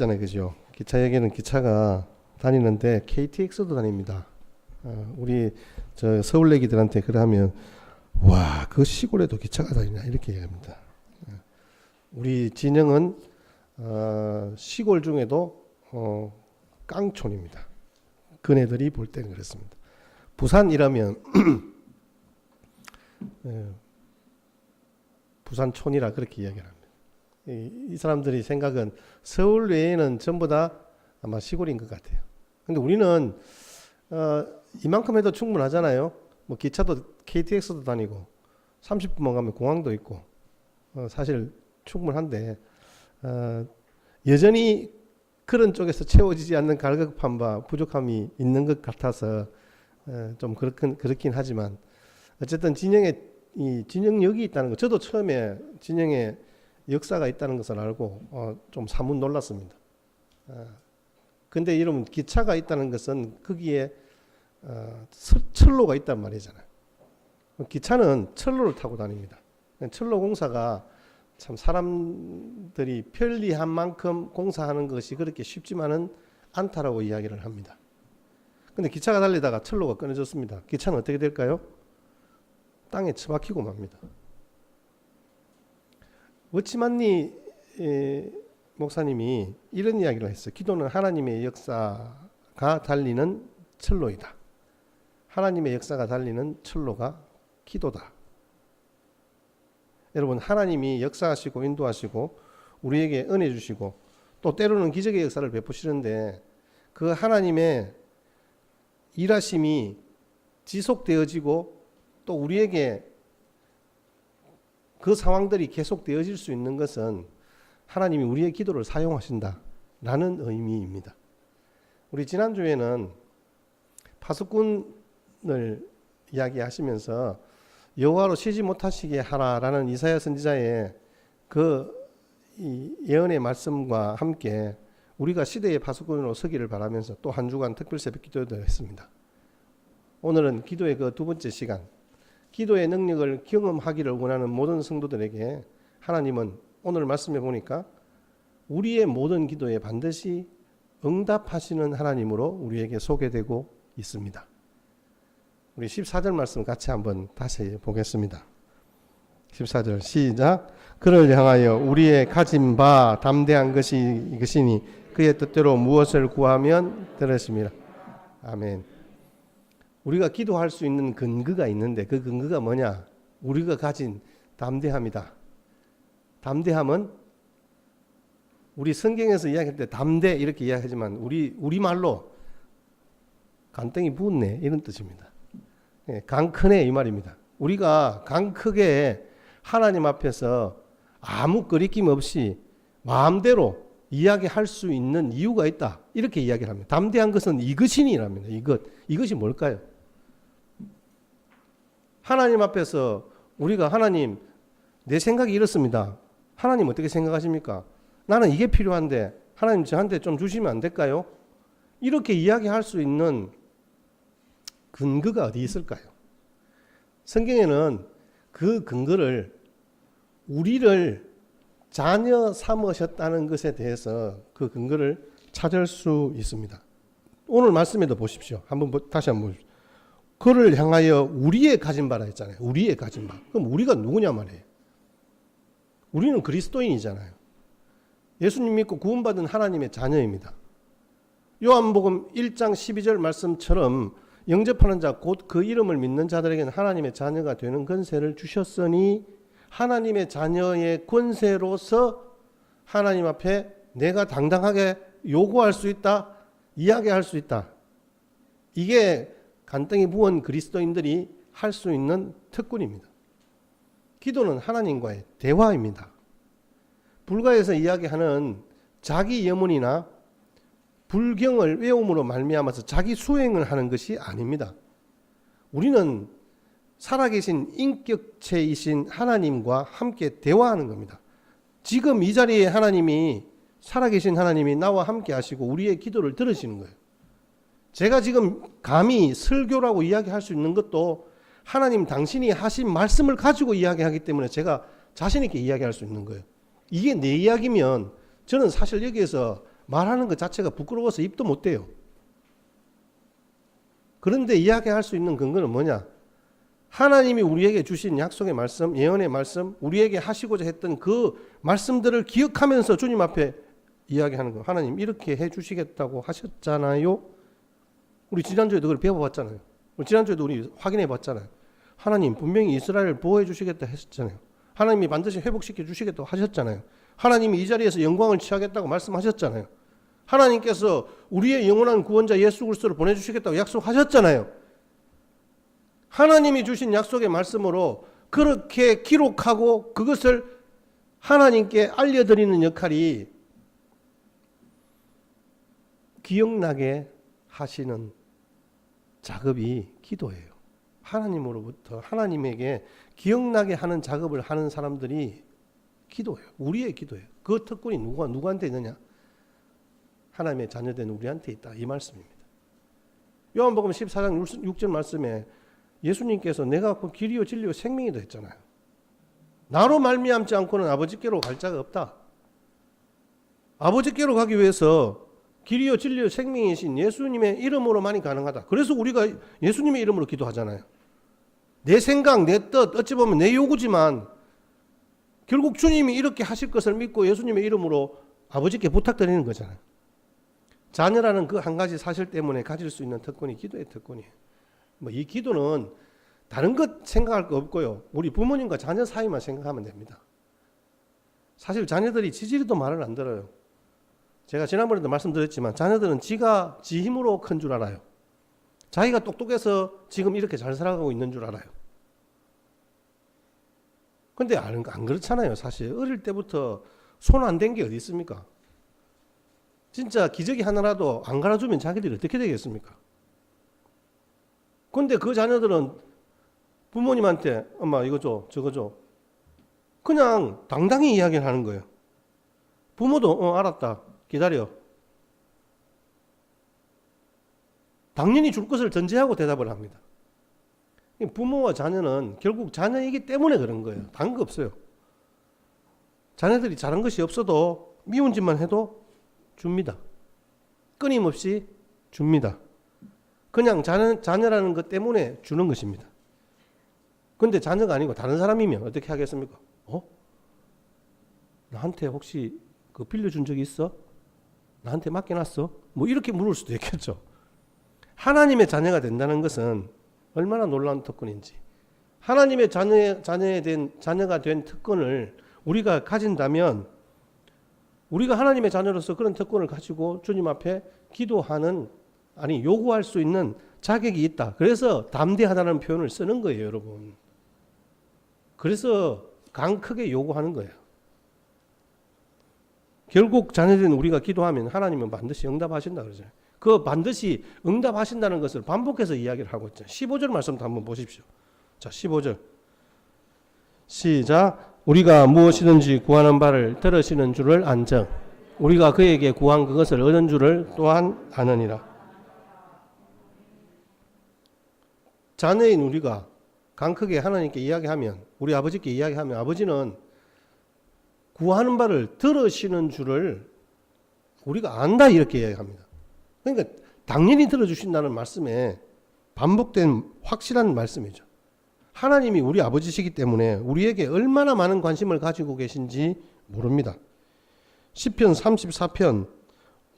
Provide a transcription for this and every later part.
있잖아요, 그죠? 기차역에는 기차가 다니는데 KTX도 다닙니다. 우리 저 서울내기들한테 그러면 와, 그 시골에도 기차가 다니냐 이렇게 얘기합니다. 우리 진영은 시골 중에도 깡촌입니다. 그네들이 볼 때는 그렇습니다. 부산이라면 부산촌이라 그렇게 이야기를 합니다. 이 사람들이 생각은 서울 외에는 전부 다 아마 시골인 것 같아요. 근데 우리는 이만큼 해도 충분하잖아요. 뭐 기차도 KTX도 다니고 30분만 가면 공항도 있고 사실 충분한데 여전히 그런 쪽에서 채워지지 않는 갈급함 바 부족함이 있는 것 같아서 좀 그렇긴 하지만 어쨌든 이 진영역이 있다는 거, 저도 처음에 진영에 역사가 있다는 것을 알고 좀 사뭇 놀랐습니다. 근데 이러면 기차가 있다는 것은 거기에 철로가 있단 말이잖아요. 기차는 철로를 타고 다닙니다. 철로 공사가 참 사람들이 편리한 만큼 공사하는 것이 그렇게 쉽지만은 않다라고 이야기를 합니다. 근데 기차가 달리다가 철로가 끊어졌습니다. 기차는 어떻게 될까요? 땅에 처박히고 맙니다. 워치만니 목사님이 이런 이야기를 했어요. 기도는 하나님의 역사가 달리는 철로이다. 하나님의 역사가 달리는 철로가 기도다. 여러분, 하나님이 역사하시고 인도하시고 우리에게 은혜 주시고 또 때로는 기적의 역사를 베푸시는데 그 하나님의 일하심이 지속되어지고 또 우리에게 그 상황들이 계속되어질 수 있는 것은 하나님이 우리의 기도를 사용하신다라는 의미입니다. 우리 지난주에는 파수꾼을 이야기하시면서 여호와로 쉬지 못하시게 하라라는 이사야 선지자의 그 예언의 말씀과 함께 우리가 시대의 파수꾼으로 서기를 바라면서 또 한 주간 특별 새벽 기도도 했습니다. 오늘은 기도의 그 두 번째 시간, 기도의 능력을 경험하기를 원하는 모든 성도들에게 하나님은 오늘 말씀해 보니까 우리의 모든 기도에 반드시 응답하시는 하나님으로 우리에게 소개되고 있습니다. 우리 14절 말씀 같이 한번 다시 보겠습니다. 14절 시작. 그를 향하여 우리의 가진 바 담대한 것이 이것이니 그의 뜻대로 무엇을 구하면 들으심이라. 아멘. 우리가 기도할 수 있는 근거가 있는데 그 근거가 뭐냐? 우리가 가진 담대함이다. 담대함은 우리 성경에서 이야기할 때 담대 이렇게 이야기하지만 우리말로 간땡이 부었네 이런 뜻입니다. 강 크네 이 말입니다. 우리가 강 크게 하나님 앞에서 아무 거리낌 없이 마음대로 이야기할 수 있는 이유가 있다. 이렇게 이야기를 합니다. 담대한 것은 이것이니랍니다. 이것이 뭘까요? 하나님 앞에서 우리가 하나님 내 생각이 이렇습니다. 하나님 어떻게 생각하십니까? 나는 이게 필요한데 하나님 저한테 좀 주시면 안 될까요? 이렇게 이야기할 수 있는 근거가 어디 있을까요? 성경에는 그 근거를 우리를 자녀 삼으셨다는 것에 대해서 그 근거를 찾을 수 있습니다. 오늘 말씀에도 보십시오. 다시 한번 보십시오. 그를 향하여 우리의 가진 바라 했잖아요. 우리의 가진 바. 그럼 우리가 누구냐 말이에요. 우리는 그리스도인이잖아요. 예수님 믿고 구원받은 하나님의 자녀입니다. 요한복음 1장 12절 말씀처럼 영접하는 자 곧 그 이름을 믿는 자들에게는 하나님의 자녀가 되는 권세를 주셨으니 하나님의 자녀의 권세로서 하나님 앞에 내가 당당하게 요구할 수 있다, 이야기할 수 있다. 이게 간땡이 부은 그리스도인들이 할 수 있는 특권입니다. 기도는 하나님과의 대화입니다. 불가에서 이야기하는 자기 염원이나 불경을 외움으로 말미암아서 자기 수행을 하는 것이 아닙니다. 우리는 살아계신 인격체이신 하나님과 함께 대화하는 겁니다. 지금 이 자리에 하나님이 살아계신 하나님이 나와 함께 하시고 우리의 기도를 들으시는 거예요. 제가 지금 감히 설교라고 이야기할 수 있는 것도 하나님 당신이 하신 말씀을 가지고 이야기하기 때문에 제가 자신 있게 이야기할 수 있는 거예요. 이게 내 이야기면 저는 사실 여기에서 말하는 것 자체가 부끄러워서 입도 못 대요. 그런데 이야기할 수 있는 근거는 뭐냐? 하나님이 우리에게 주신 약속의 말씀, 예언의 말씀, 우리에게 하시고자 했던 그 말씀들을 기억하면서 주님 앞에 이야기하는 거. 하나님 이렇게 해주시겠다고 하셨잖아요. 우리 지난주에도 그걸 배워봤잖아요. 지난주에도 우리 확인해봤잖아요. 하나님 분명히 이스라엘을 보호해 주시겠다 했었잖아요. 하나님이 반드시 회복시켜 주시겠다고 하셨잖아요. 하나님이 이 자리에서 영광을 취하겠다고 말씀하셨잖아요. 하나님께서 우리의 영원한 구원자 예수 그리스도를 보내주시겠다고 약속하셨잖아요. 하나님이 주신 약속의 말씀으로 그렇게 기록하고 그것을 하나님께 알려드리는 역할이 기억나게 하시는 작업이 기도예요. 하나님으로부터 하나님에게 기억나게 하는 작업을 하는 사람들이 기도예요. 우리의 기도예요. 그 특권이 누구한테 있느냐? 하나님의 자녀된 우리한테 있다. 이 말씀입니다. 요한복음 14장 6절 말씀에 예수님께서 내가 그 길이요 진리요 생명이다 했잖아요. 나로 말미암지 않고는 아버지께로 갈 자가 없다. 아버지께로 가기 위해서 길이요 진리요 생명이신 예수님의 이름으로만이 가능하다. 그래서 우리가 예수님의 이름으로 기도하잖아요. 내 생각, 내 뜻, 어찌 보면 내 요구지만 결국 주님이 이렇게 하실 것을 믿고 예수님의 이름으로 아버지께 부탁드리는 거잖아요. 자녀라는 그 한 가지 사실 때문에 가질 수 있는 특권이 기도의 특권이에요. 뭐 이 기도는 다른 것 생각할 거 없고요. 우리 부모님과 자녀 사이만 생각하면 됩니다. 사실 자녀들이 지지리도 말을 안 들어요. 제가 지난번에도 말씀드렸지만 자녀들은 지가 지 힘으로 큰 줄 알아요. 자기가 똑똑해서 지금 이렇게 잘 살아가고 있는 줄 알아요. 근데 안 그렇잖아요. 사실 어릴 때부터 손 안 댄 게 어디 있습니까? 진짜 기저귀 하나라도 안 갈아주면 자기들이 어떻게 되겠습니까? 근데 그 자녀들은 부모님한테 엄마 이거 줘 저거 줘 그냥 당당히 이야기를 하는 거예요. 부모도 알았다 기다려. 당연히 줄 것을 전제하고 대답을 합니다. 부모와 자녀는 결국 자녀이기 때문에 그런 거예요. 다른 거 없어요. 자녀들이 잘한 것이 없어도 미운 짓만 해도 줍니다. 끊임없이 줍니다. 그냥 자녀라는 것 때문에 주는 것입니다. 근데 자녀가 아니고 다른 사람이면 어떻게 하겠습니까? 나한테 혹시 그 빌려준 적이 있어? 나한테 맡겨놨어? 뭐 이렇게 물을 수도 있겠죠. 하나님의 자녀가 된다는 것은 얼마나 놀라운 특권인지. 하나님의 자녀가 된 특권을 우리가 가진다면 우리가 하나님의 자녀로서 그런 특권을 가지고 주님 앞에 기도하는 요구할 수 있는 자격이 있다. 그래서 담대하다는 표현을 쓰는 거예요, 여러분. 그래서 강 크게 요구하는 거예요. 결국 자녀된 우리가 기도하면 하나님은 반드시 응답하신다 그러죠. 그 반드시 응답하신다는 것을 반복해서 이야기를 하고 있죠. 15절 말씀도 한번 보십시오. 자, 15절. 시작. 우리가 무엇이든지 구하는 바를 들으시는 줄을 안정. 우리가 그에게 구한 그것을 얻은 줄을 또한 아느니라. 자녀인 우리가 강크게 하나님께 이야기하면, 우리 아버지께 이야기하면 아버지는 구하는 바를 들으시는 줄을 우리가 안다 이렇게 이야기합니다. 그러니까 당연히 들어주신다는 말씀에 반복된 확실한 말씀이죠. 하나님이 우리 아버지시기 때문에 우리에게 얼마나 많은 관심을 가지고 계신지 모릅니다. 시편 34편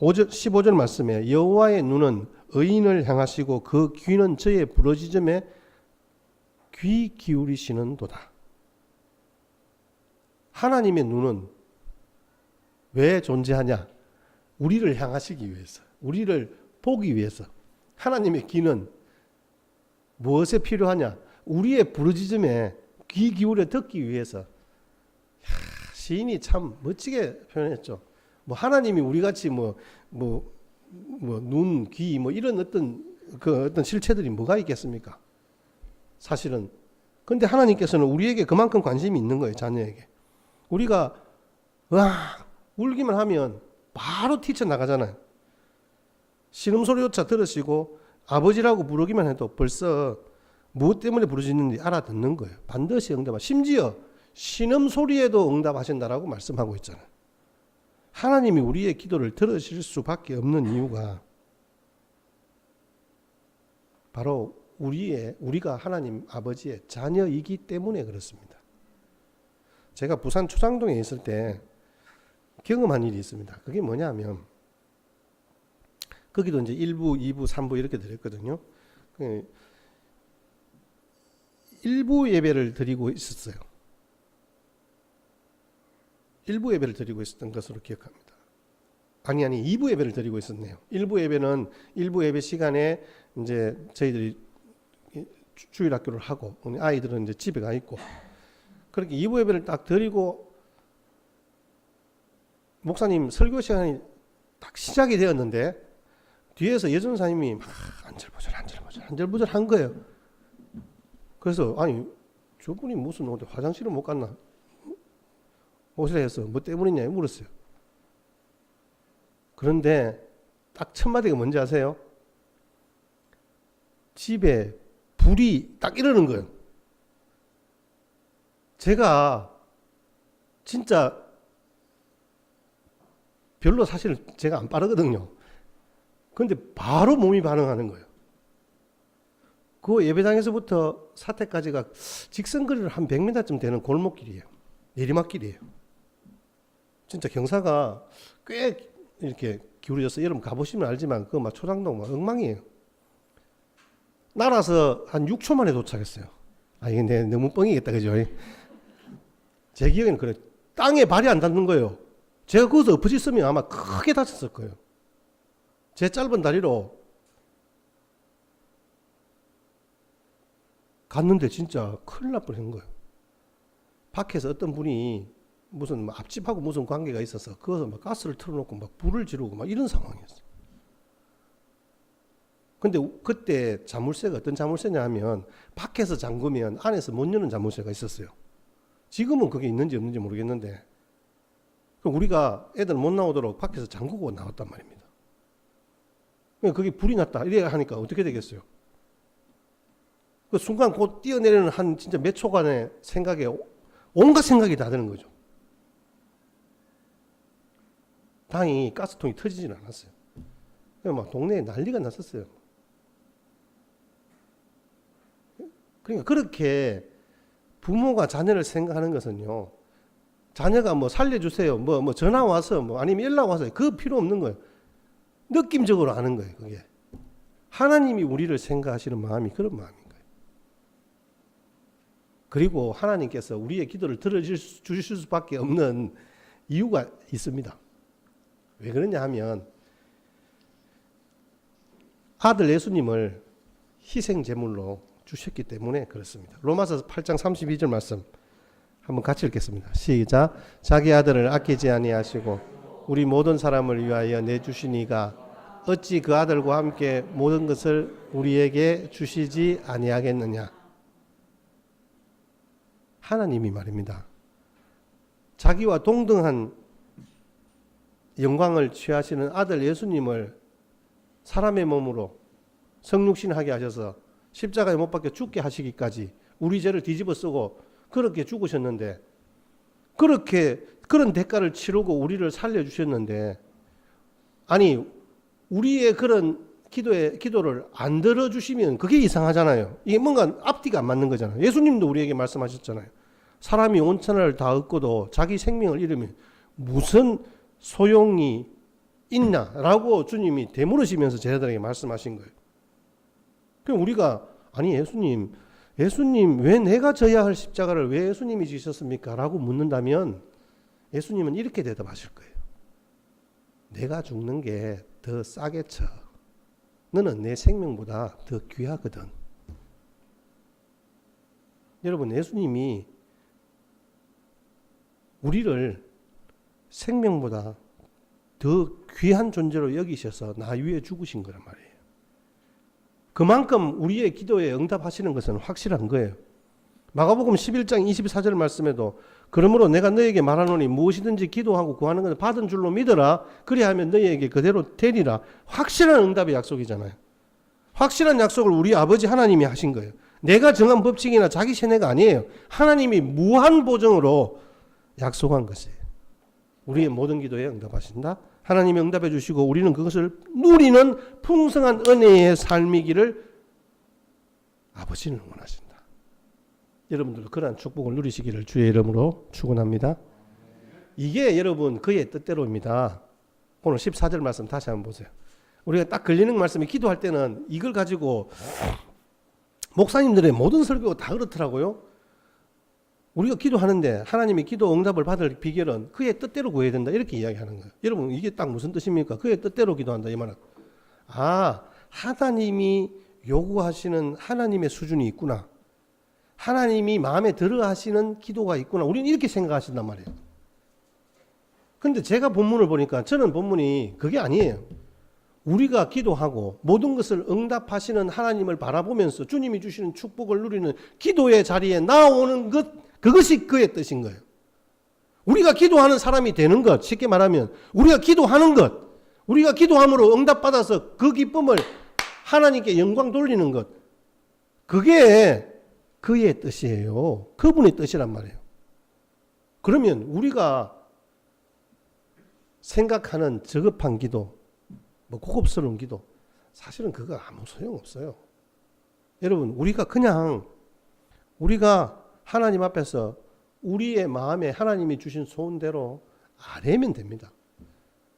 15절 말씀에 여호와의 눈은 의인을 향하시고 그 귀는 저의 부르짖음에 귀 기울이시는 도다. 하나님의 눈은 왜 존재하냐? 우리를 향하시기 위해서, 우리를 보기 위해서. 하나님의 귀는 무엇에 필요하냐? 우리의 부르짖음에 귀 기울여 듣기 위해서. 시인이 참 멋지게 표현했죠. 뭐 하나님이 우리같이 눈, 귀 이런 어떤 실체들이 뭐가 있겠습니까? 사실은. 근데 하나님께서는 우리에게 그만큼 관심이 있는 거예요, 자녀에게. 우리가 울기만 하면 바로 튀쳐나가잖아요. 신음소리조차 들으시고 아버지라고 부르기만 해도 벌써 무엇 때문에 부르짖는지 알아듣는 거예요. 반드시 응답하. 심지어 신음소리에도 응답하신다라고 말씀하고 있잖아요. 하나님이 우리의 기도를 들으실 수밖에 없는 이유가 바로 우리가 하나님 아버지의 자녀이기 때문에 그렇습니다. 제가 부산 초장동에 있을 때 경험한 일이 있습니다. 그게 뭐냐면 거기도 이제 1부, 2부, 3부 이렇게 드렸거든요. 1부 예배를 드리고 있었어요. 1부 예배를 드리고 있었던 것으로 기억합니다. 아니 2부 예배를 드리고 있었네요. 1부 예배는 1부 예배 시간에 이제 저희들이 주일 학교를 하고 아이들은 이제 집에 가 있고 그렇게 2부 예배를 딱 드리고 목사님 설교 시간이 딱 시작이 되었는데 뒤에서 여전사님이 막 안절부절 한 거예요. 그래서 아니 저분이 무슨 어디 화장실을 못 갔나 오시라 해서 뭐 때문이냐 물었어요. 그런데 딱 첫 마디가 뭔지 아세요? 집에 불이 딱 이러는 거예요. 제가 진짜 별로 사실 제가 안 빠르거든요. 그런데 바로 몸이 반응하는 거예요. 그 예배당에서부터 사택까지가 직선거리로 한 100m쯤 되는 골목길이에요. 내리막길이에요. 진짜 경사가 꽤 이렇게 기울어져서 여러분 가보시면 알지만 그거 막 초장동 막 엉망이에요. 날아서 한 6초 만에 도착했어요. 아 이게 너무 뻥이겠다 그죠? 제 기억에는 그래. 땅에 발이 안 닿는 거예요. 제가 거기서 엎어졌으면 아마 크게 다쳤을 거예요. 제 짧은 다리로 갔는데 진짜 큰일 날 뻔한 거예요. 밖에서 어떤 분이 무슨 앞집하고 무슨 관계가 있어서 거기서 막 가스를 틀어놓고 막 불을 지르고 막 이런 상황이었어요. 근데 그때 자물쇠가 어떤 자물쇠냐 하면 밖에서 잠그면 안에서 못 여는 자물쇠가 있었어요. 지금은 그게 있는지 없는지 모르겠는데 우리가 애들 못 나오도록 밖에서 잠그고 나왔단 말입니다. 그게 불이 났다 이래 하니까 어떻게 되겠어요? 그 순간 곧 뛰어내리는 한 진짜 몇 초간의 생각에 온갖 생각이 다 드는 거죠. 다행히 가스통이 터지진 않았어요. 막 동네에 난리가 났었어요. 그러니까 그렇게 부모가 자녀를 생각하는 것은요, 자녀가 뭐 살려주세요, 뭐 전화 와서 뭐 아니면 연락 와서 그 필요 없는 거예요. 느낌적으로 아는 거예요. 그게 하나님이 우리를 생각하시는 마음이 그런 마음인 거예요. 그리고 하나님께서 우리의 기도를 들어주실 수밖에 없는 이유가 있습니다. 왜 그러냐 하면 아들 예수님을 희생 제물로 주셨기 때문에 그렇습니다. 로마서 8장 32절 말씀 한번 같이 읽겠습니다. 시작. 자기 아들을 아끼지 아니하시고 우리 모든 사람을 위하여 내주시니가 어찌 그 아들과 함께 모든 것을 우리에게 주시지 아니하겠느냐. 하나님이 말입니다. 자기와 동등한 영광을 취하시는 아들 예수님을 사람의 몸으로 성육신하게 하셔서 십자가에 못 박혀 죽게 하시기까지 우리 죄를 뒤집어 쓰고 그렇게 죽으셨는데, 그렇게 그런 대가를 치르고 우리를 살려주셨는데, 아니 우리의 그런 기도를 안 들어주시면 그게 이상하잖아요. 이게 뭔가 앞뒤가 안 맞는 거잖아요. 예수님도 우리에게 말씀하셨잖아요. 사람이 온 천하를 다 얻고도 자기 생명을 잃으면 무슨 소용이 있나라고 주님이 되물으시면서 제자들에게 말씀하신 거예요. 그럼 우리가 아니 예수님 왜 내가 져야 할 십자가를 왜 예수님이 지셨습니까? 라고 묻는다면 예수님은 이렇게 대답하실 거예요. 내가 죽는 게 더 싸게 쳐. 너는 내 생명보다 더 귀하거든. 여러분, 예수님이 우리를 생명보다 더 귀한 존재로 여기셔서 나 위에 죽으신 거란 말이에요. 그만큼 우리의 기도에 응답하시는 것은 확실한 거예요. 마가복음 11장 24절 말씀에도 그러므로 내가 너에게 말하노니 무엇이든지 기도하고 구하는 것을 받은 줄로 믿어라. 그리하면 너희에게 그대로 되리라. 확실한 응답의 약속이잖아요. 확실한 약속을 우리 아버지 하나님이 하신 거예요. 내가 정한 법칙이나 자기 세뇌가 아니에요. 하나님이 무한 보증으로 약속한 것이에요. 우리의 모든 기도에 응답하신다. 하나님이 응답해 주시고 우리는 그것을 누리는 풍성한 은혜의 삶이기를 아버지는 원하신다. 여러분들도 그러한 축복을 누리시기를 주의 이름으로 축원합니다. 이게 여러분 그의 뜻대로입니다. 오늘 14절 말씀 다시 한번 보세요. 우리가 딱 걸리는 말씀이 기도할 때는 이걸 가지고 목사님들의 모든 설교가 다 그렇더라고요. 우리가 기도하는데 하나님이 기도 응답을 받을 비결은 그의 뜻대로 구해야 된다 이렇게 이야기하는 거예요. 여러분 이게 딱 무슨 뜻입니까? 그의 뜻대로 기도한다 이 말은 하나님이 요구하시는 하나님의 수준이 있구나. 하나님이 마음에 들어 하시는 기도가 있구나. 우리는 이렇게 생각하신단 말이에요. 근데 제가 본문을 보니까 저는 본문이 그게 아니에요. 우리가 기도하고 모든 것을 응답하시는 하나님을 바라보면서 주님이 주시는 축복을 누리는 기도의 자리에 나오는 것, 그것이 그의 뜻인 거예요. 우리가 기도하는 사람이 되는 것, 쉽게 말하면 우리가 기도하는 것, 우리가 기도함으로 응답받아서 그 기쁨을 하나님께 영광 돌리는 것, 그게 그의 뜻이에요. 그분의 뜻이란 말이에요. 그러면 우리가 생각하는 저급한 기도, 고급스러운 기도, 사실은 그거 아무 소용없어요. 여러분 우리가 그냥 우리가 하나님 앞에서 우리의 마음에 하나님이 주신 소원대로 아뢰면 됩니다.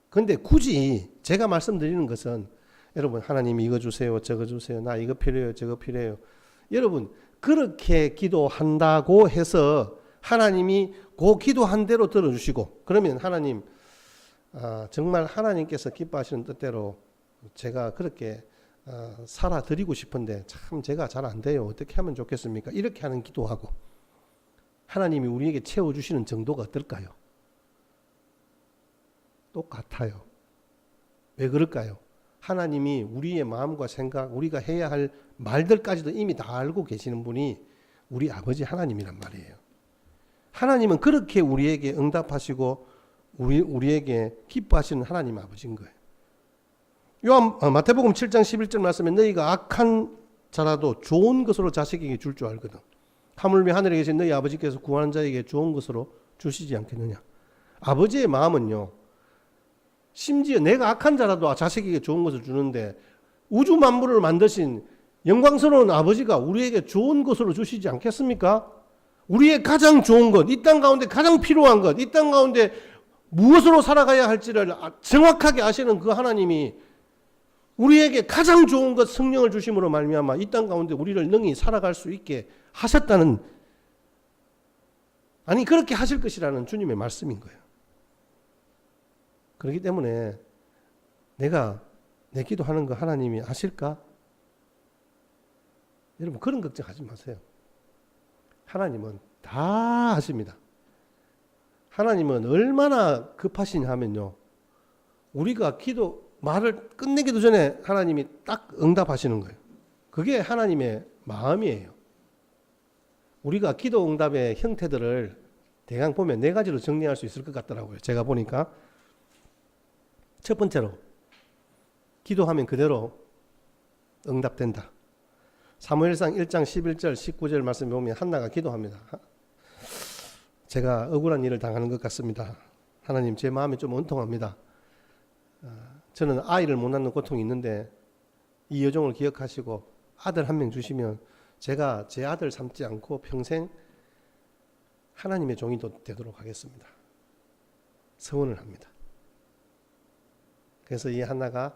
그런데 굳이 제가 말씀드리는 것은 여러분 하나님이 이거 주세요 저거 주세요 나 이거 필요해요 저거 필요해요. 여러분 그렇게 기도한다고 해서 하나님이 그 기도한 대로 들어주시고 그러면 하나님 정말 하나님께서 기뻐하시는 뜻대로 제가 그렇게 살아드리고 싶은데 참 제가 잘 안 돼요. 어떻게 하면 좋겠습니까? 이렇게 하는 기도하고 하나님이 우리에게 채워주시는 정도가 어떨까요? 똑같아요. 왜 그럴까요? 하나님이 우리의 마음과 생각, 우리가 해야 할 말들까지도 이미 다 알고 계시는 분이 우리 아버지 하나님이란 말이에요. 하나님은 그렇게 우리에게 응답하시고 우리에게 기뻐하시는 하나님 아버지인 거예요. 마태복음 7장 11절 말씀에 너희가 악한 자라도 좋은 것으로 자식에게 줄 줄 알거든. 하물며 하늘에 계신 너희 아버지께서 구하는 자에게 좋은 것으로 주시지 않겠느냐. 아버지의 마음은요. 심지어 내가 악한 자라도 자식에게 좋은 것을 주는데 우주 만물을 만드신 영광스러운 아버지가 우리에게 좋은 것으로 주시지 않겠습니까? 우리의 가장 좋은 것, 이 땅 가운데 가장 필요한 것, 이 땅 가운데 무엇으로 살아가야 할지를 정확하게 아시는 그 하나님이 우리에게 가장 좋은 것 성령을 주심으로 말미암아 이 땅 가운데 우리를 능히 살아갈 수 있게 하셨다는, 아니 그렇게 하실 것이라는 주님의 말씀인 거예요. 그렇기 때문에 내가 내 기도하는 거 하나님이 아실까? 여러분 그런 걱정하지 마세요. 하나님은 다 아십니다. 하나님은 얼마나 급하시냐 하면요. 우리가 말을 끝내기도 전에 하나님이 딱 응답하시는 거예요. 그게 하나님의 마음이에요. 우리가 기도 응답의 형태들을 대강 보면 4가지로 정리할 수 있을 것 같더라고요. 제가 보니까. 첫 번째로, 기도하면 그대로 응답된다. 사무엘상 1장 11절 19절 말씀에 보면 한나가 기도합니다. 제가 억울한 일을 당하는 것 같습니다. 하나님 제 마음이 좀 원통합니다. 저는 아이를 못 낳는 고통이 있는데 이 여종을 기억하시고 아들 한 명 주시면 제가 제 아들 삼지 않고 평생 하나님의 종이 되도록 하겠습니다. 서원을 합니다. 그래서 이 한나가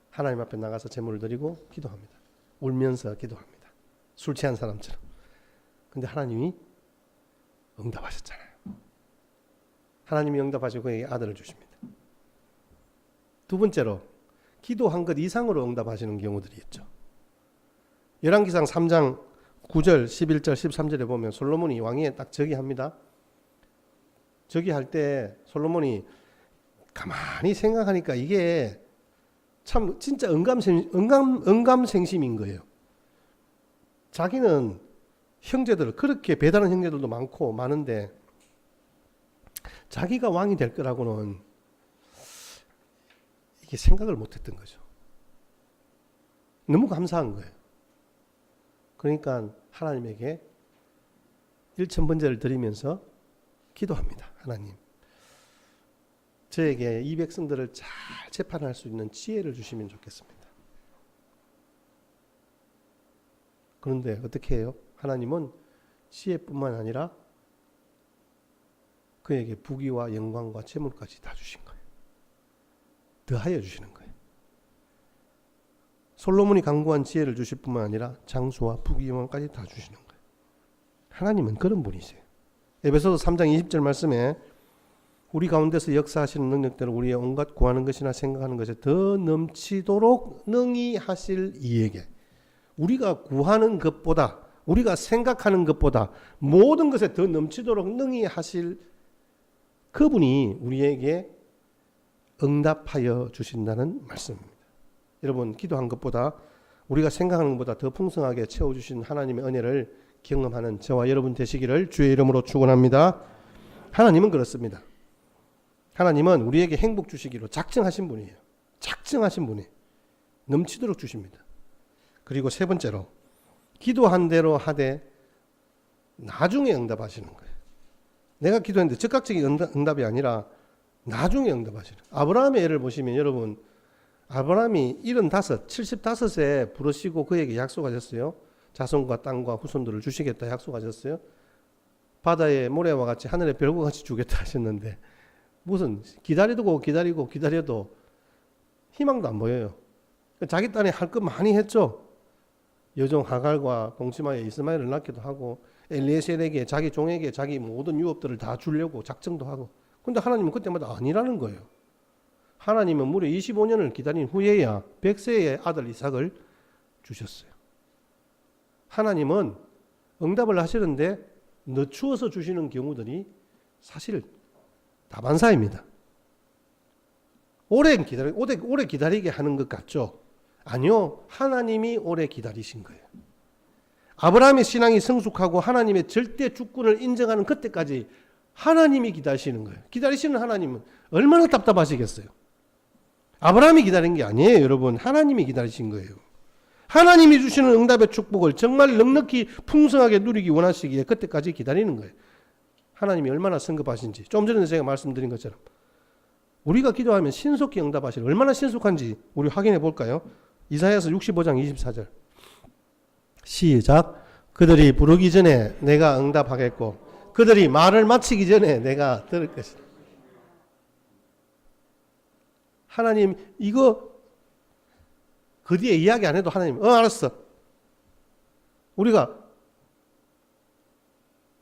하나님 앞에 나가서 제물을 드리고 기도합니다. 울면서 기도합니다. 술 취한 사람처럼. 근데 하나님이 응답하셨잖아요. 하나님이 응답하시고 그에게 아들을 주십니다. 두 번째로, 기도한 것 이상으로 응답하시는 경우들이 있죠. 열왕기상 3장 9절, 11절, 13절에 보면 솔로몬이 왕위에 딱 즉위합니다. 즉위할 때 솔로몬이 가만히 생각하니까 이게 참 진짜 응감생심인 거예요. 자기는 형제들, 그렇게 배다른 형제들도 많은데 자기가 왕이 될 거라고는 이게 생각을 못했던 거죠. 너무 감사한 거예요. 그러니까 하나님에게 1000번제를 드리면서 기도합니다. 하나님, 저에게 이 백성들을 잘 재판할 수 있는 지혜를 주시면 좋겠습니다. 그런데 어떻게 해요? 하나님은 지혜뿐만 아니라 그에게 부귀와 영광과 재물까지 다 주신 거예요. 더하여 주시는 거예요. 솔로몬이 강구한 지혜를 주실 뿐만 아니라 장수와 부귀 영광까지 다 주시는 거예요. 하나님은 그런 분이세요. 에베소서 3장 20절 말씀에 우리 가운데서 역사하시는 능력대로 우리의 온갖 구하는 것이나 생각하는 것에 더 넘치도록 능히 하실 이에게, 우리가 구하는 것보다, 우리가 생각하는 것보다 모든 것에 더 넘치도록 능히 하실 그분이 우리에게 응답하여 주신다는 말씀입니다. 여러분, 기도한 것보다, 우리가 생각하는 것보다 더 풍성하게 채워주신 하나님의 은혜를 경험하는 저와 여러분 되시기를 주의 이름으로 축원합니다. 하나님은 그렇습니다. 하나님은 우리에게 행복 주시기로 작정하신 분이에요. 작정하신 분이 넘치도록 주십니다. 그리고 세 번째로, 기도한 대로 하되 나중에 응답하시는 거예요. 내가 기도했는데 즉각적인 응답이 아니라 나중에 응답하시는. 아브라함의 예를 보시면 여러분, 아브라함이 75세 부르시고 그에게 약속하셨어요. 자손과 땅과 후손들을 주시겠다 약속하셨어요. 바다의 모래와 같이 하늘의 별과 같이 주겠다 하셨는데 무슨 기다려도 희망도 안 보여요. 자기 딸이 할 것 많이 했죠. 여종 하갈과 동치마에 이스마엘을 낳기도 하고 엘리에셀에게 자기 종에게 자기 모든 유업들을 다 주려고 작정도 하고. 근데 하나님은 그때마다 아니라는 거예요. 하나님은 무려 25년을 기다린 후에야 100세의 아들 이삭을 주셨어요. 하나님은 응답을 하시는데 늦추어서 주시는 경우들이 사실 다반사입니다. 오래 기다리게 하는 것 같죠? 아니요. 하나님이 오래 기다리신 거예요. 아브라함의 신앙이 성숙하고 하나님의 절대 주권을 인정하는 그때까지 하나님이 기다리시는 거예요. 기다리시는 하나님은 얼마나 답답하시겠어요? 아브라함이 기다린 게 아니에요, 여러분. 하나님이 기다리신 거예요. 하나님이 주시는 응답의 축복을 정말 넉넉히 풍성하게 누리기 원하시기에 그때까지 기다리는 거예요. 하나님이 얼마나 성급하신지. 좀 전에 제가 말씀드린 것처럼 우리가 기도하면 신속히 응답하시는, 얼마나 신속한지 우리 확인해 볼까요? 이사야서 65장 24절 시작. 그들이 부르기 전에 내가 응답하겠고 그들이 말을 마치기 전에 내가 들을 것이다. 하나님 이거 그 뒤에 이야기 안 해도 하나님 알았어. 우리가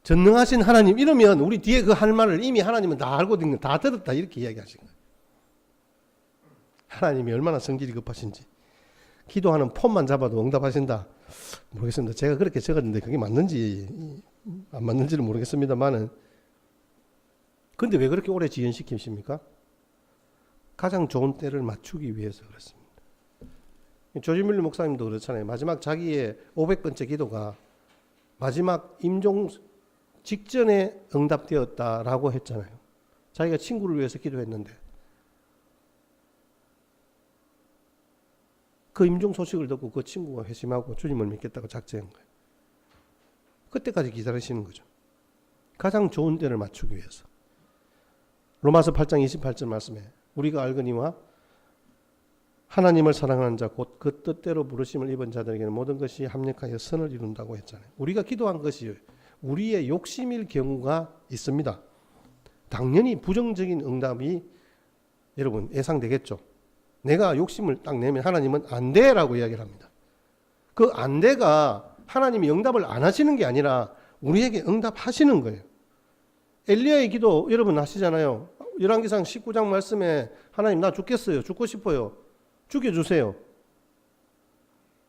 전능하신 하나님 이러면 우리 뒤에 그 할 말을 이미 하나님은 다 알고 다 들었다 이렇게 이야기하신 거예요. 하나님이 얼마나 성질이 급하신지. 기도하는 폼만 잡아도 응답하신다. 모르겠습니다. 제가 그렇게 적었는데 그게 맞는지 안 맞는지는 모르겠습니다만은, 근데 왜 그렇게 오래 지연시키십니까? 가장 좋은 때를 맞추기 위해서 그렇습니다. 조지 밀러 목사님도 그렇잖아요. 마지막 자기의 500번째 기도가 마지막 임종 직전에 응답되었다라고 했잖아요. 자기가 친구를 위해서 기도했는데 그 임종 소식을 듣고 그 친구가 회심하고 주님을 믿겠다고 작정한 거예요. 그때까지 기다리시는 거죠. 가장 좋은 때를 맞추기 위해서. 로마서 8장 28절 말씀에 우리가 알거니와 하나님을 사랑하는 자 곧 그 뜻대로 부르심을 입은 자들에게는 모든 것이 합력하여 선을 이룬다고 했잖아요. 우리가 기도한 것이 우리의 욕심일 경우가 있습니다. 당연히 부정적인 응답이 여러분 예상되겠죠. 내가 욕심을 딱 내면 하나님은 안 돼라고 이야기를 합니다. 그 안 돼가 하나님이 응답을 안 하시는 게 아니라 우리에게 응답하시는 거예요. 엘리야의 기도 여러분 아시잖아요. 열왕기상 19장 말씀에 하나님 나 죽겠어요. 죽고 싶어요. 죽여주세요.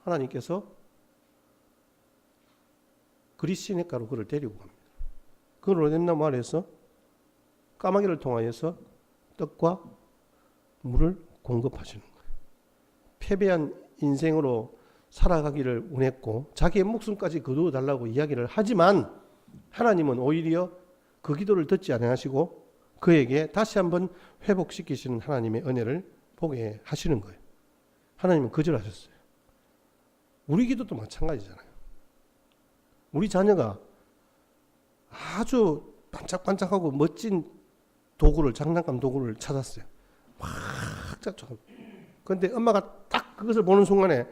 하나님께서 그리스 시냇가로 그를 데리고 갑니다. 그 로뎀나무 아래에서 까마귀를 통하여서 떡과 물을 공급하시는 거예요. 패배한 인생으로 살아가기를 원했고 자기의 목숨까지 거두어 달라고 이야기를 하지만 하나님은 오히려 그 기도를 듣지 않으시고 그에게 다시 한번 회복시키시는 하나님의 은혜를 보게 하시는 거예요. 하나님은 거절하셨어요. 우리 기도도 마찬가지잖아요. 우리 자녀가 아주 반짝반짝하고 멋진 장난감 도구를 찾았어요. 막 짝짝. 근데 엄마가 딱 그것을 보는 순간에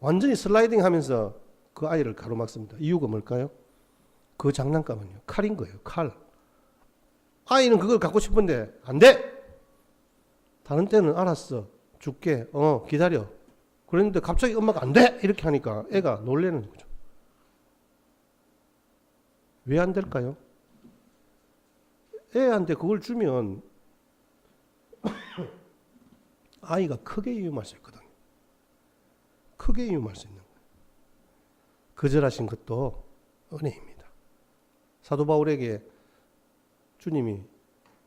완전히 슬라이딩 하면서 그 아이를 가로막습니다. 이유가 뭘까요? 그 장난감은요, 칼인 거예요. 칼. 아이는 그걸 갖고 싶은데 안 돼. 다른 때는 알았어. 줄게. 기다려. 그랬는데 갑자기 엄마가 안 돼. 이렇게 하니까 애가 놀라는 거죠. 왜 안 될까요? 애한테 그걸 주면 아이가 크게 이용할 수 있거든요. 크게 이용할 수 있는 거예요. 거절하신 것도 은혜입니다. 사도 바울에게 주님이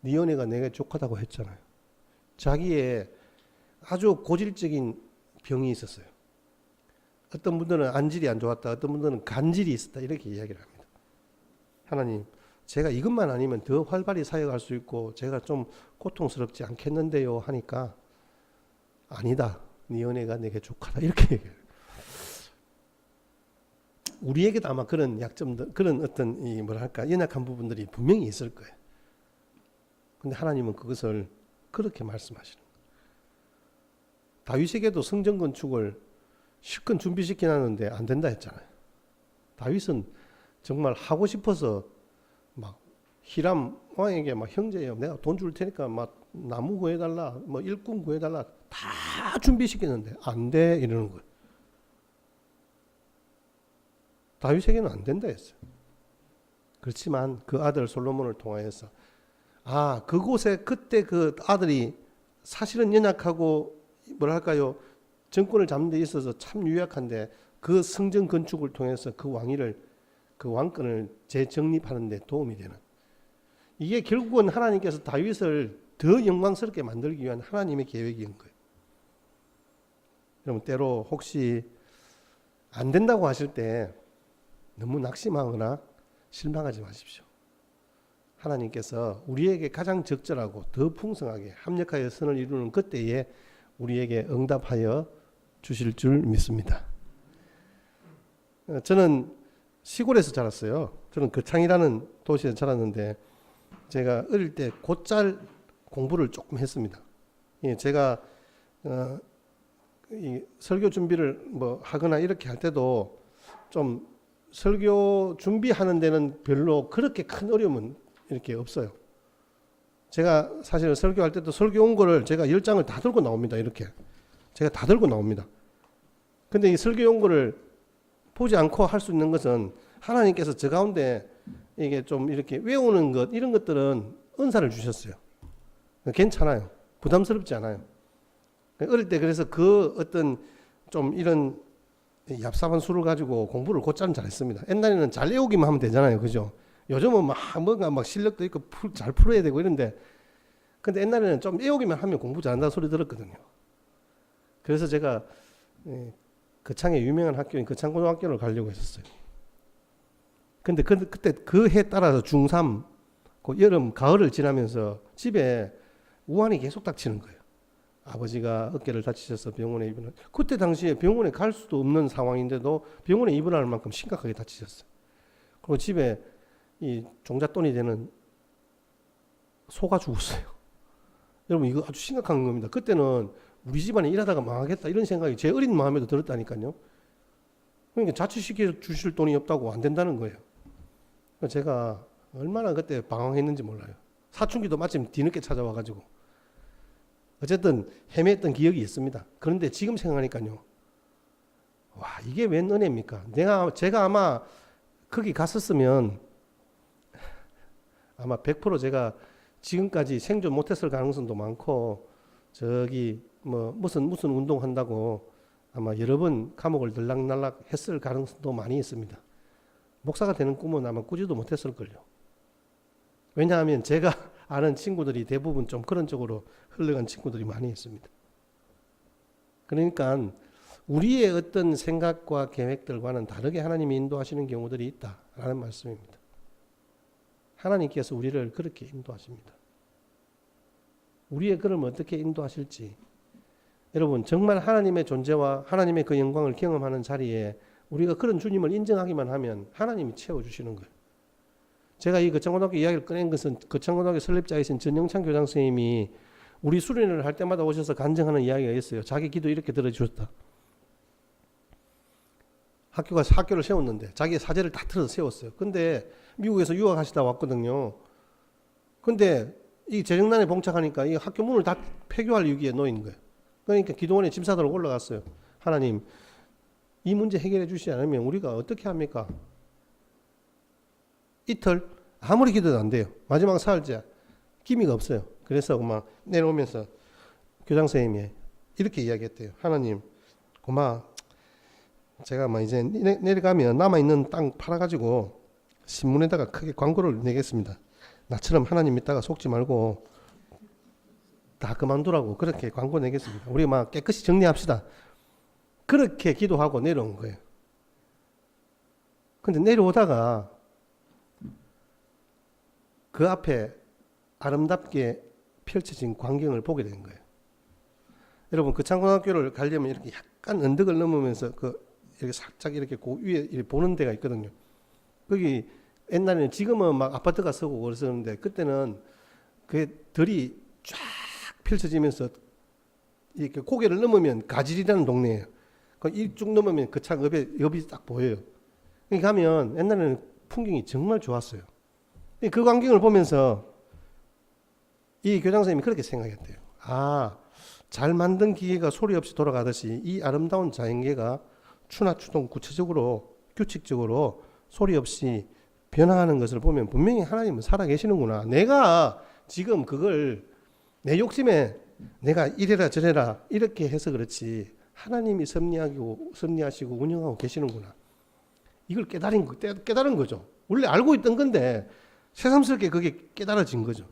네 은혜가 내게 족하다고 했잖아요. 자기의 아주 고질적인 병이 있었어요. 어떤 분들은 안질이 안 좋았다, 어떤 분들은 간질이 있었다, 이렇게 이야기를 합니다. 하나님, 제가 이것만 아니면 더 활발히 사역할 수 있고 제가 좀 고통스럽지 않겠는데요 하니까 아니다, 네 은혜가 내게 족하다, 이렇게 얘기해요. 우리에게도 아마 그런 약점들, 그런 어떤 연약한 부분들이 분명히 있을 거예요. 근데 하나님은 그것을 그렇게 말씀하시는 거예요. 다윗에게도 성전 건축을 실컷 준비시키놨는데 안 된다 했잖아요. 다윗은 정말 하고 싶어서 막 히람 왕에게 막 형제여 내가 돈 줄 테니까 막 나무 구해달라, 뭐 일꾼 구해달라 다 준비시켰는데 안 돼 이러는 거예요. 다윗에게는 안 된다 했어요. 그렇지만 그 아들 솔로몬을 통하여서 그곳에 그때 그 아들이 사실은 연약하고 정권을 잡는 데 있어서 참 유약한데 그 성전 건축을 통해서 그 왕권을 재정립하는 데 도움이 되는, 이게 결국은 하나님께서 다윗을 더 영광스럽게 만들기 위한 하나님의 계획인 거예요. 여러분, 때로 혹시 안 된다고 하실 때 너무 낙심하거나 실망하지 마십시오. 하나님께서 우리에게 가장 적절하고 더 풍성하게 합력하여 선을 이루는 그때에 우리에게 응답하여 주실 줄 믿습니다. 저는 시골에서 자랐어요. 저는 거창이라는 도시에서 자랐는데 제가 어릴 때 곧잘 공부를 조금 했습니다. 제가 이 설교 준비를 하거나 이렇게 할 때도 좀 설교 준비하는 데는 별로 그렇게 큰 어려움은 이렇게 없어요. 제가 사실 설교할 때도 설교 원고를 제가 10장을 다 들고 나옵니다. 이렇게 제가 다 들고 나옵니다. 근데 이 설교 원고를 보지 않고 할 수 있는 것은 하나님께서 저 가운데 이게 좀 이렇게 외우는 것, 이런 것들은 은사를 주셨어요. 괜찮아요. 부담스럽지 않아요. 어릴 때 그래서 그 어떤 좀 이런 얍삽한 수를 가지고 공부를 곧잘 잘했습니다. 옛날에는 잘 외우기만 하면 되잖아요. 그죠? 요즘은 뭔가 실력도 있고 잘 풀어야 되고 이런데, 근데 옛날에는 좀 외우기만 하면 공부 잘한다는 소리 들었거든요. 그래서 제가 거창에 유명한 학교인 거창고등학교를 가려고 했었어요. 근데 그때 그 해 따라서 중3, 그 여름, 가을을 지나면서 집에 우환이 계속 닥치는 거예요. 아버지가 어깨를 다치셔서 병원에 입원을, 그때 당시에 병원에 갈 수도 없는 상황인데도 병원에 입원할 만큼 심각하게 다치셨어요. 그리고 집에 이 종잣돈이 되는 소가 죽었어요. 여러분, 이거 아주 심각한 겁니다. 그때는 우리 집안에 일하다가 망하겠다 이런 생각이 제 어린 마음에도 들었다니까요. 그러니까 자취시켜 주실 돈이 없다고 안 된다는 거예요. 제가 얼마나 그때 방황했는지 몰라요. 사춘기도 마침 뒤늦게 찾아와가지고 어쨌든 헤맸던 기억이 있습니다. 그런데 지금 생각하니까요, 와, 이게 웬 은혜입니까? 제가 아마 거기 갔었으면 아마 100% 제가 지금까지 생존 못했을 가능성도 많고, 저기 무슨 운동한다고 아마 여러 번 감옥을 들락날락 했을 가능성도 많이 있습니다. 목사가 되는 꿈은 아마 꾸지도 못했을걸요. 왜냐하면 제가 아는 친구들이 대부분 좀 그런 쪽으로 흘러간 친구들이 많이 있습니다. 그러니까 우리의 어떤 생각과 계획들과는 다르게 하나님이 인도하시는 경우들이 있다라는 말씀입니다. 하나님께서 우리를 그렇게 인도하십니다. 우리의 걸음을 어떻게 인도하실지, 여러분, 정말 하나님의 존재와 하나님의 그 영광을 경험하는 자리에 우리가 그런 주님을 인정하기만 하면 하나님이 채워주시는 거예요. 제가 이 거창고등학교 이야기를 꺼낸 것은 거창고등학교 설립자이신 전영찬 교장 선생님이 우리 수련회를 할 때마다 오셔서 간증하는 이야기가 있어요. 자기 기도 이렇게 들어주셨다. 학교를 세웠는데 자기 사제를 다 틀어서 세웠어요. 근데 미국에서 유학하시다 왔거든요. 근데 이 재정난에 봉착하니까 이 학교 문을 다 폐교할 위기에 놓인 거예요. 그러니까 기도원에 짐 싸들어 올라갔어요. 하나님, 이 문제 해결해 주시지 않으면 우리가 어떻게 합니까? 이틀 아무리 기도도 안 돼요. 마지막 사흘째 기미가 없어요. 그래서 막 내려오면서 교장 선생님이 이렇게 이야기했대요. 하나님, 고마. 제가 막 이제 내려가면 남아있는 땅 팔아가지고 신문에다가 크게 광고를 내겠습니다. 나처럼 하나님 믿다가 속지 말고 다 그만두라고 그렇게 광고 내겠습니다. 우리 막 깨끗이 정리합시다. 그렇게 기도하고 내려온 거예요. 근데 내려오다가 그 앞에 아름답게 펼쳐진 광경을 보게 된 거예요. 여러분, 거창고등학교를 가려면 이렇게 약간 언덕을 넘으면서 이렇게 살짝 이렇게 그 위에 이렇게 보는 데가 있거든요. 거기 옛날에는, 지금은 막 아파트가 서고 그랬었는데 그때는 그 들이 쫙 펼쳐지면서 이렇게 고개를 넘으면 가질이라는 동네예요. 이쭉 넘으면 거창 읍이 딱 보여요. 거기 가면 옛날에는 풍경이 정말 좋았어요. 그 광경을 보면서 이 교장 선생님이 그렇게 생각했대요. 아, 잘 만든 기계가 소리 없이 돌아가듯이 이 아름다운 자연계가 추나 추동 구체적으로 규칙적으로 소리 없이 변화하는 것을 보면 분명히 하나님은 살아 계시는구나. 내가 지금 그걸 내 욕심에 내가 이래라 저래라 이렇게 해서 그렇지 하나님이 섭리하시고 운영하고 계시는구나. 이걸 깨달은 거죠. 원래 알고 있던 건데 새삼스럽게 그게 깨달아진 거죠.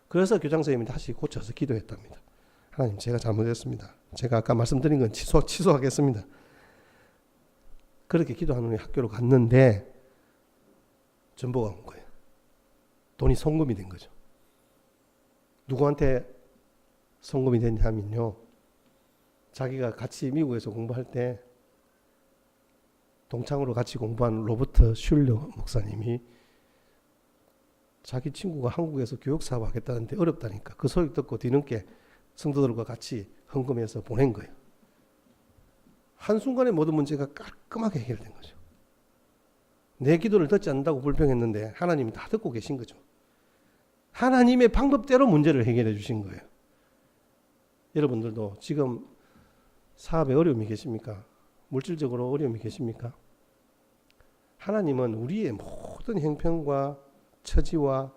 그래서 교장 선생님이 다시 고쳐서 기도했답니다. 하나님, 제가 잘못했습니다. 제가 아까 말씀드린 건 취소하겠습니다. 그렇게 기도하는 후에 학교로 갔는데 전보가 온 거예요. 돈이 송금이 된 거죠. 누구한테 송금이 됐냐면요, 자기가 같이 미국에서 공부할 때 동창으로 같이 공부한 로버트 슐러 목사님이 자기 친구가 한국에서 교육사업 하겠다는데 어렵다니까 그 소리 듣고 뒤늦게 성도들과 같이 헌금해서 보낸 거예요. 한순간에 모든 문제가 깔끔하게 해결된 거죠. 내 기도를 듣지 않는다고 불평했는데 하나님이 다 듣고 계신 거죠. 하나님의 방법대로 문제를 해결해 주신 거예요. 여러분들도 지금 사업에 어려움이 계십니까? 물질적으로 어려움이 계십니까? 하나님은 우리의 모든 형편과 처지와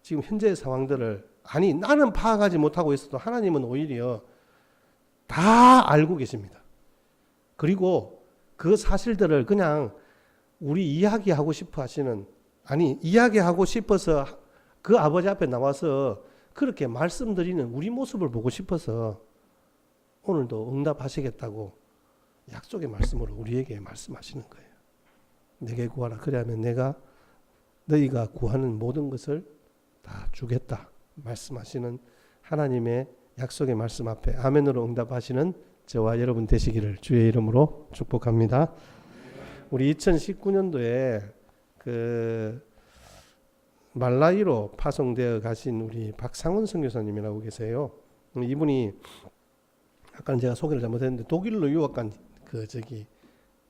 지금 현재의 상황들을, 아니 나는 파악하지 못하고 있어도 하나님은 오히려 다 알고 계십니다. 그리고 그 사실들을 그냥 우리 이야기하고 싶어 하시는, 아니 이야기하고 싶어서 그 아버지 앞에 나와서 그렇게 말씀드리는 우리 모습을 보고 싶어서 오늘도 응답하시겠다고 약속의 말씀으로 우리에게 말씀하시는 거예요. 내게 구하라. 그래야면 내가 너희가 구하는 모든 것을 다 주겠다 말씀하시는 하나님의 약속의 말씀 앞에 아멘으로 응답하시는 저와 여러분 되시기를 주의 이름으로 축복합니다. 우리 2019년도에 그 말라위로 파송되어 가신 우리 박상원 선교사님이라고 계세요. 이분이 아까 제가 소개를 잘못했는데 독일로 유학 간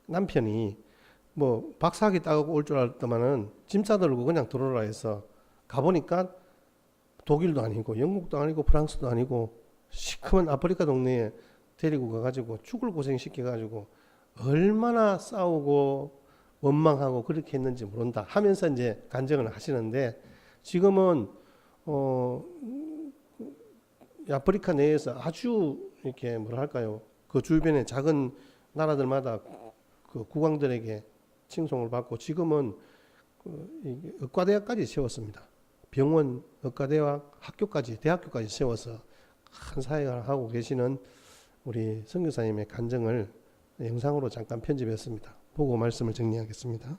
남편이 뭐 박사학위 따고 올 줄 알았더만은 짐 싸들고 그냥 들어오라 해서 가보니까 독일도 아니고 영국도 아니고 프랑스도 아니고 시커먼 아프리카 동네에 데리고 가가지고 죽을 고생시켜가지고 얼마나 싸우고 원망하고 그렇게 했는지 모른다 하면서 이제 간증을 하시는데, 지금은 아프리카 내에서 아주 이렇게 뭐랄까요, 그 주변의 작은 나라들마다 그 국왕들에게 칭송을 받고 지금은 의과대학까지 세웠습니다. 병원, 의과대학, 학교까지, 대학교까지 세워서 큰 사역을 하고 계시는 우리 선교사님의 간증을 영상으로 잠깐 편집했습니다. 보고 말씀을 정리하겠습니다.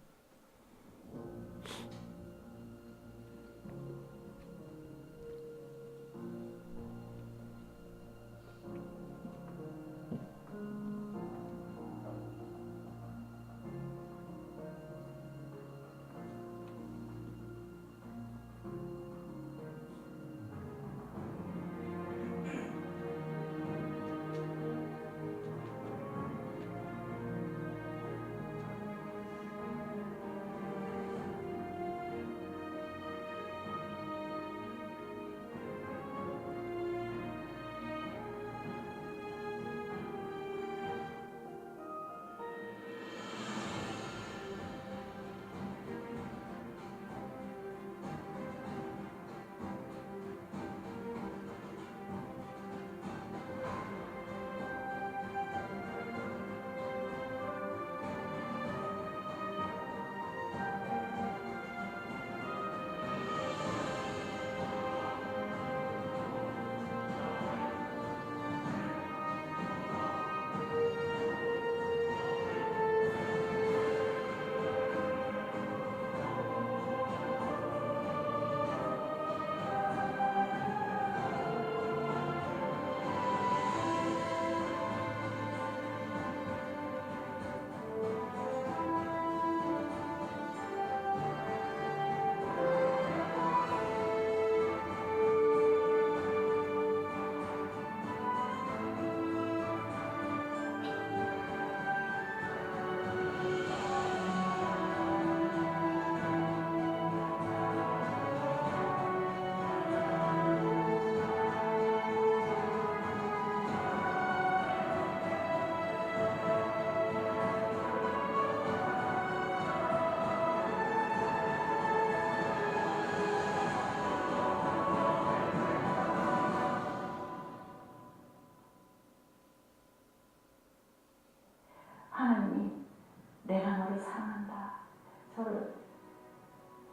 저를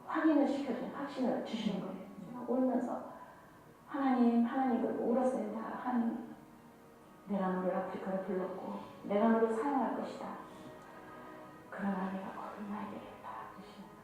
확인을 시켜주는 확신을 주시는 거예요. 제가 울면서 하나님 그리고 울었어요. 하나님, 내가 너를 아프리카로 불렀고 내가 너를 사용할 것이다. 그러나 내가 거듭나야 되겠다 주시는 거예요.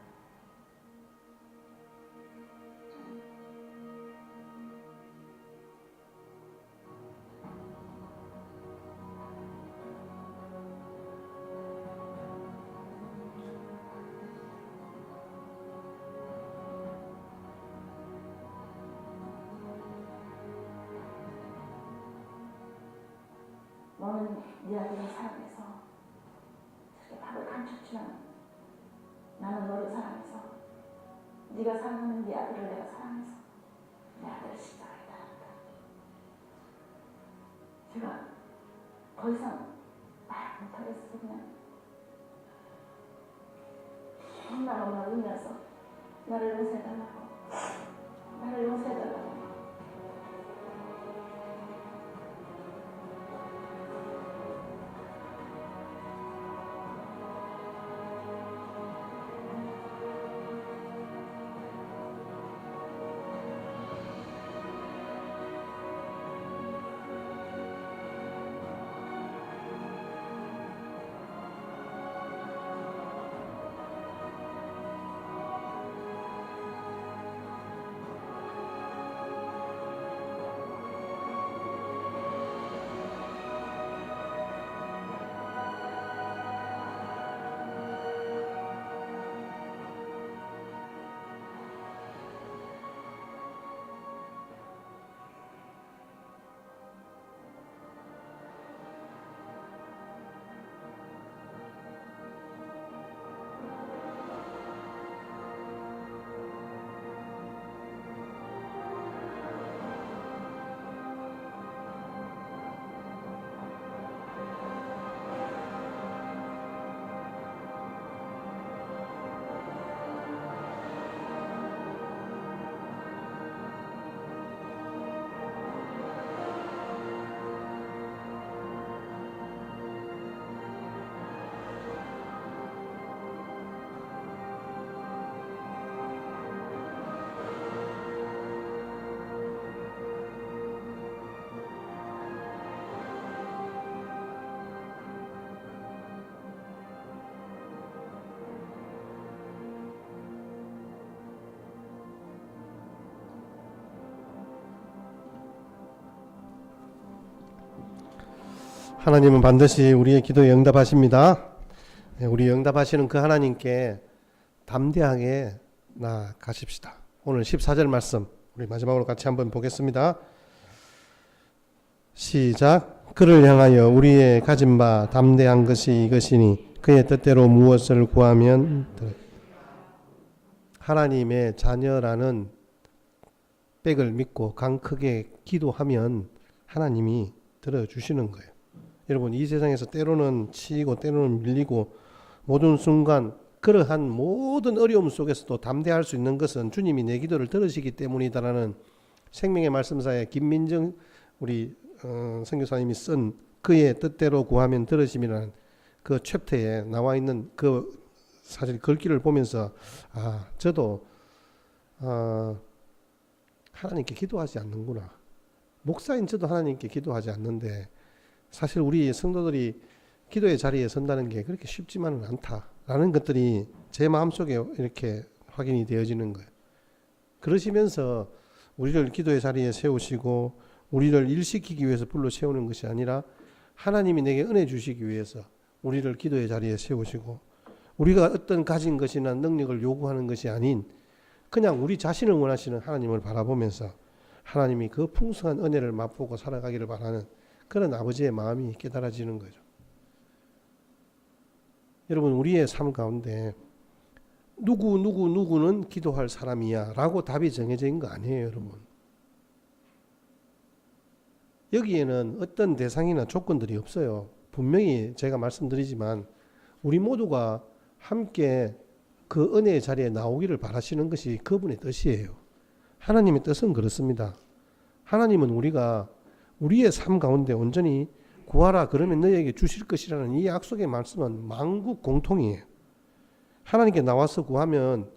너는 네 아들을 사랑해서 저렇게 밥을 감췄지만 나는 너를 사랑해서 네가 사랑하는 네 아들을 내가 사랑해서 내 아들을 십자가에 달았다. 제가 더 이상 말 못하겠어서 그냥 엄마 울면서 나를 용서해달라고 하나님은 반드시 우리의 기도에 응답하십니다. 우리 응답하시는 그 하나님께 담대하게 나아가십시다. 오늘 14절 말씀 우리 마지막으로 같이 한번 보겠습니다. 시작. 그를 향하여 우리의 가진 바 담대한 것이 이것이니 그의 뜻대로 무엇을 구하면 하나님의 자녀라는 백을 믿고 강 크게 기도하면 하나님이 들어주시는 거예요. 여러분, 이 세상에서 때로는 치이고 때로는 밀리고 모든 순간 그러한 모든 어려움 속에서도 담대할 수 있는 것은 주님이 내 기도를 들으시기 때문이다라는 생명의 말씀사에 김민정 우리 선교사님이 쓴 그의 뜻대로 구하면 들으심이라는 그 챕터에 나와 있는 그 사실 글귀를 보면서 저도 하나님께 기도하지 않는구나. 목사인 저도 하나님께 기도하지 않는데 사실 우리 성도들이 기도의 자리에 선다는 게 그렇게 쉽지만은 않다라는 것들이 제 마음속에 이렇게 확인이 되어지는 거예요. 그러시면서 우리를 기도의 자리에 세우시고 우리를 일시키기 위해서 불러 세우는 것이 아니라 하나님이 내게 은혜 주시기 위해서 우리를 기도의 자리에 세우시고 우리가 어떤 가진 것이나 능력을 요구하는 것이 아닌 그냥 우리 자신을 원하시는 하나님을 바라보면서 하나님이 그 풍성한 은혜를 맛보고 살아가기를 바라는 그런 아버지의 마음이 깨달아지는 거죠. 여러분, 우리의 삶 가운데 누구는 기도할 사람이야 라고 답이 정해져 있는 거 아니에요, 여러분. 여기에는 어떤 대상이나 조건들이 없어요. 분명히 제가 말씀드리지만 우리 모두가 함께 그 은혜의 자리에 나오기를 바라시는 것이 그분의 뜻이에요. 하나님의 뜻은 그렇습니다. 하나님은 우리가 우리의 삶 가운데 온전히 구하라 그러면 너희에게 주실 것이라는 이 약속의 말씀은 만국 공통이에요. 하나님께 나와서 구하면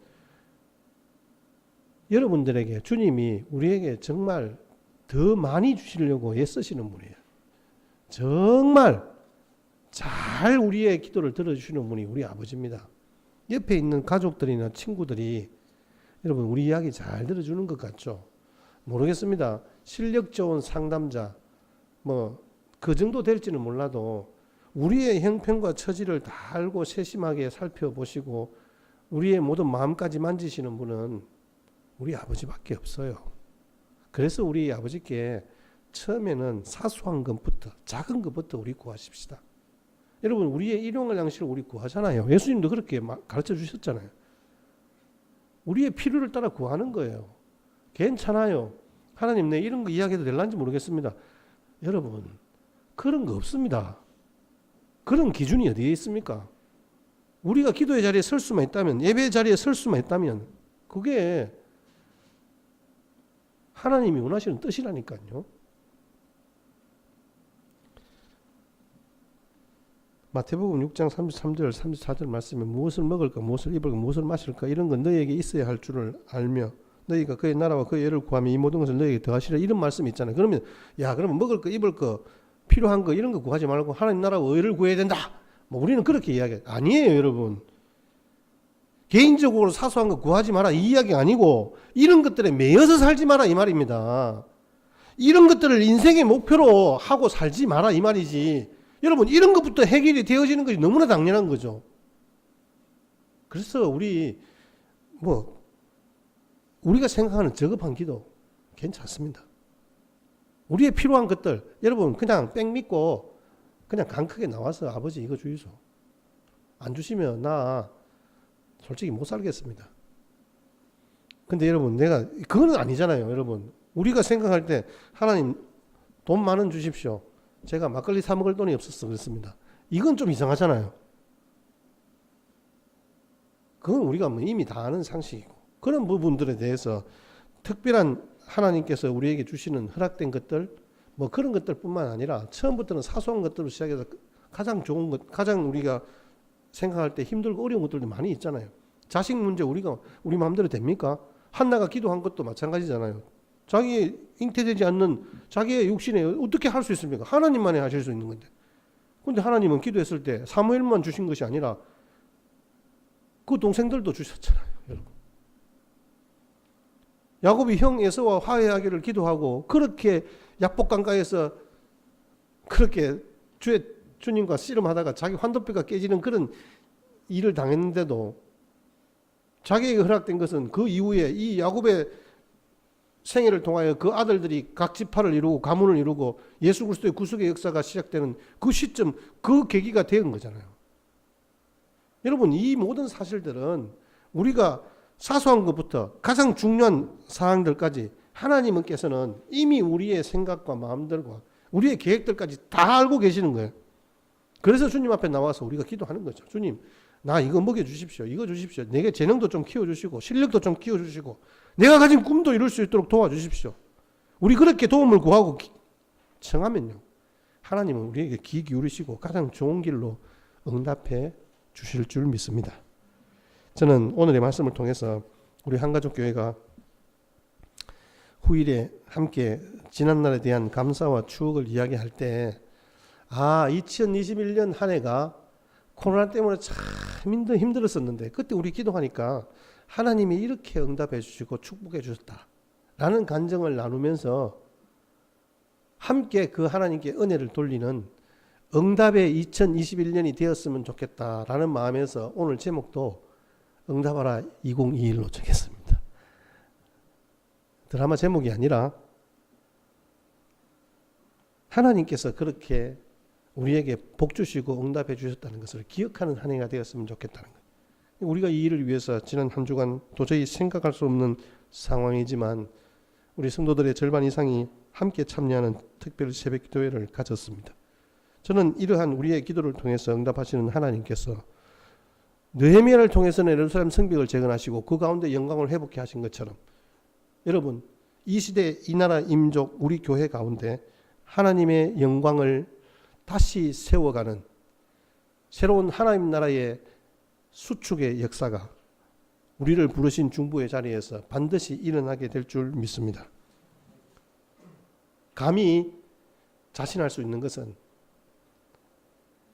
여러분들에게 주님이 우리에게 정말 더 많이 주시려고 애쓰시는 분이에요. 정말 잘 우리의 기도를 들어주시는 분이 우리 아버지입니다. 옆에 있는 가족들이나 친구들이 여러분 우리 이야기 잘 들어주는 것 같죠? 모르겠습니다. 실력 좋은 상담자 뭐 그 정도 될지는 몰라도 우리의 형편과 처지를 다 알고 세심하게 살펴보시고 우리의 모든 마음까지 만지시는 분은 우리 아버지밖에 없어요. 그래서 우리 아버지께 처음에는 사소한 것부터 작은 것부터 우리 구하십시다. 여러분 우리의 일용할 양식을 우리 구하잖아요. 예수님도 그렇게 가르쳐 주셨잖아요. 우리의 필요를 따라 구하는 거예요. 괜찮아요. 하나님 내 이런 거 이야기해도 될런지 모르겠습니다. 여러분 그런 거 없습니다. 그런 기준이 어디에 있습니까? 우리가 기도의 자리에 설 수만 있다면, 예배의 자리에 설 수만 있다면 그게 하나님이 원하시는 뜻이라니까요. 마태복음 6장 33절 34절 말씀에 무엇을 먹을까 무엇을 입을까 무엇을 마실까 이런 건 너희에게 있어야 할 줄을 알며 너희가 그의 나라와 그의 의를 구하면 이 모든 것을 너희에게 더하시라 이런 말씀이 있잖아요. 그러면 그러면 먹을 거 입을 거 필요한 거 이런 거 구하지 말고 하나님 나라와 의를 구해야 된다. 뭐 우리는 그렇게 이야기해요. 아니에요, 여러분. 개인적으로 사소한 거 구하지 마라 이 이야기가 아니고 이런 것들에 매여서 살지 마라 이 말입니다. 이런 것들을 인생의 목표로 하고 살지 마라 이 말이지. 여러분 이런 것부터 해결이 되어지는 것이 너무나 당연한 거죠. 그래서 우리가 생각하는 저급한 기도 괜찮습니다. 우리의 필요한 것들 여러분 그냥 뺑 믿고 그냥 강 크게 나와서 아버지 이거 주이소. 안 주시면 나 솔직히 못 살겠습니다. 근데 여러분 그건 아니잖아요. 여러분 우리가 생각할 때 하나님 돈 많은 주십시오. 제가 막걸리 사 먹을 돈이 없어서 그렇습니다. 이건 좀 이상하잖아요. 그건 우리가 이미 다 아는 상식이고 그런 부분들에 대해서 특별한 하나님께서 우리에게 주시는 허락된 것들 뭐 그런 것들뿐만 아니라 처음부터는 사소한 것들로 시작해서 가장 좋은 것, 가장 우리가 생각할 때 힘들고 어려운 것들도 많이 있잖아요. 자식 문제 우리 마음대로 됩니까? 한나가 기도한 것도 마찬가지잖아요. 자기의 잉태되지 않는 자기의 육신에 어떻게 할 수 있습니까? 하나님만이 하실 수 있는 건데. 그런데 하나님은 기도했을 때 사무엘만 주신 것이 아니라 그 동생들도 주셨잖아요. 여러분. 야곱이 형 에서와 화해하기를 기도하고 그렇게 약복강가에서 그렇게 주님과 씨름하다가 자기 환도뼈가 깨지는 그런 일을 당했는데도 자기에게 허락된 것은 그 이후에 이 야곱의 생애를 통하여 그 아들들이 각 지파를 이루고 가문을 이루고 예수 그리스도의 구속의 역사가 시작되는 그 시점, 그 계기가 된 거잖아요. 여러분 이 모든 사실들은 우리가 사소한 것부터 가장 중요한 사항들까지 하나님께서는 이미 우리의 생각과 마음들과 우리의 계획들까지 다 알고 계시는 거예요. 그래서 주님 앞에 나와서 우리가 기도하는 거죠. 주님 나 이거 먹여주십시오. 이거 주십시오. 내게 재능도 좀 키워주시고 실력도 좀 키워주시고 내가 가진 꿈도 이룰 수 있도록 도와주십시오. 우리 그렇게 도움을 구하고 청하면요. 하나님은 우리에게 귀 기울이시고 가장 좋은 길로 응답해 주실 줄 믿습니다. 저는 오늘의 말씀을 통해서 우리 한가족교회가 후일에 함께 지난날에 대한 감사와 추억을 이야기할 때 2021년 한 해가 코로나 때문에 참 힘들었었는데 그때 우리 기도하니까 하나님이 이렇게 응답해 주시고 축복해 주셨다라는 간증을 나누면서 함께 그 하나님께 은혜를 돌리는 응답의 2021년이 되었으면 좋겠다라는 마음에서 오늘 제목도 응답하라 2021로 정했습니다. 드라마 제목이 아니라 하나님께서 그렇게 우리에게 복 주시고 응답해 주셨다는 것을 기억하는 한 해가 되었으면 좋겠다는 거예요. 우리가 이 일을 위해서 지난 한 주간 도저히 생각할 수 없는 상황이지만 우리 성도들의 절반 이상이 함께 참여하는 특별 새벽 기도회를 가졌습니다. 저는 이러한 우리의 기도를 통해서 응답하시는 하나님께서 느헤미야를 통해서는 예루살렘 성벽을 재건하시고 그 가운데 영광을 회복해 하신 것처럼 여러분 이 시대 이 나라 임족 우리 교회 가운데 하나님의 영광을 다시 세워가는 새로운 하나님 나라의 수축의 역사가 우리를 부르신 중보의 자리에서 반드시 일어나게 될 줄 믿습니다. 감히 자신할 수 있는 것은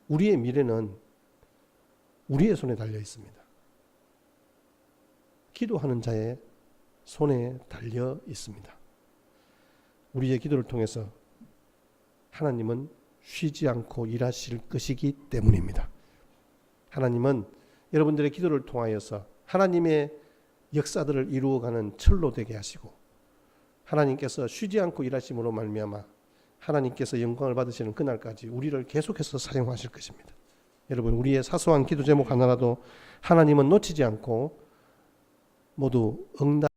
우리의 미래는 우리의 손에 달려 있습니다. 기도하는 자의 손에 달려 있습니다. 우리의 기도를 통해서 하나님은 쉬지 않고 일하실 것이기 때문입니다. 하나님은 여러분들의 기도를 통하여서 하나님의 역사들을 이루어가는 철로 되게 하시고 하나님께서 쉬지 않고 일하심으로 말미암아 하나님께서 영광을 받으시는 그날까지 우리를 계속해서 사용하실 것입니다. 여러분, 우리의 사소한 기도 제목 하나라도 하나님은 놓치지 않고 모두 응답